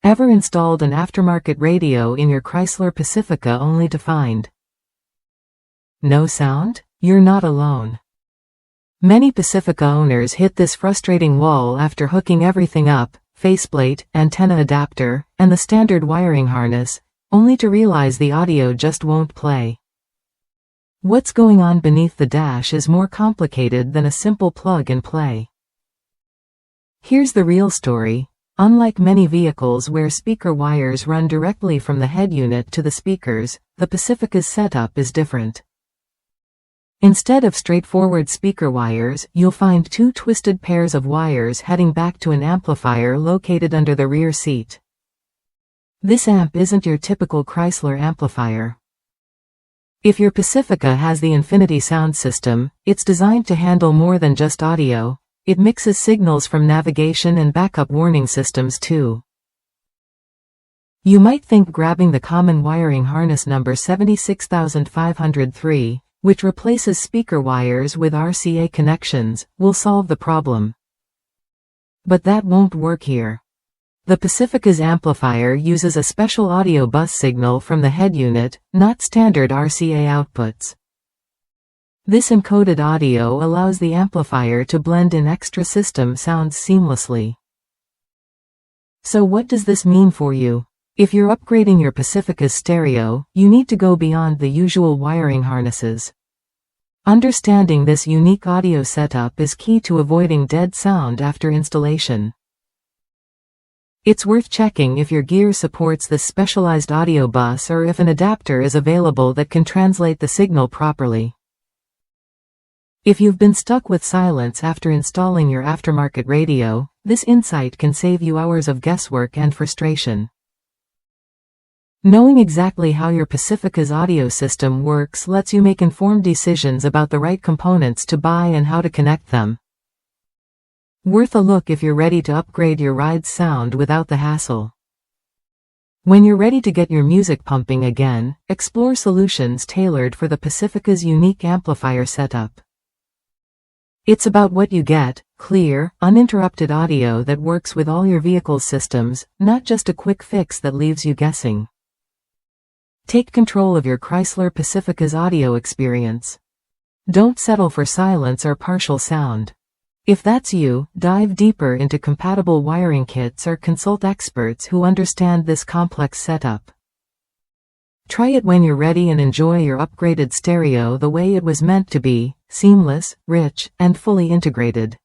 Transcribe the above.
Ever installed an aftermarket radio in your Chrysler Pacifica only to find no sound? You're not alone. Many Pacifica owners hit this frustrating wall after hooking everything up, faceplate, antenna adapter, and the standard wiring harness, only to realize the audio just won't play. What's going on beneath the dash is more complicated than a simple plug and play. Here's the real story. Unlike many vehicles where speaker wires run directly from the head unit to the speakers, the Pacifica's setup is different. Instead of straightforward speaker wires, you'll find two twisted pairs of wires heading back to an amplifier located under the rear seat. This amp isn't your typical Chrysler amplifier. If your Pacifica has the Infinity sound system, it's designed to handle more than just audio. It mixes signals from navigation and backup warning systems too. You might think grabbing the common wiring harness number 76503, which replaces speaker wires with RCA connections, will solve the problem. But that won't work here. The Pacifica's amplifier uses a special audio bus signal from the head unit, not standard RCA outputs. This encoded audio allows the amplifier to blend in extra system sounds seamlessly. So what does this mean for you? If you're upgrading your Pacifica's stereo, you need to go beyond the usual wiring harnesses. Understanding this unique audio setup is key to avoiding dead sound after installation. It's worth checking if your gear supports this specialized audio bus or if an adapter is available that can translate the signal properly. If you've been stuck with silence after installing your aftermarket radio, this insight can save you hours of guesswork and frustration. Knowing exactly how your Pacifica's audio system works lets you make informed decisions about the right components to buy and how to connect them. Worth a look if you're ready to upgrade your ride's sound without the hassle. When you're ready to get your music pumping again, explore solutions tailored for the Pacifica's unique amplifier setup. It's about what you get: clear, uninterrupted audio that works with all your vehicle's systems, not just a quick fix that leaves you guessing. Take control of your Chrysler Pacifica's audio experience. Don't settle for silence or partial sound. If that's you, dive deeper into compatible wiring kits or consult experts who understand this complex setup. Try it when you're ready and enjoy your upgraded stereo the way it was meant to be: seamless, rich, and fully integrated.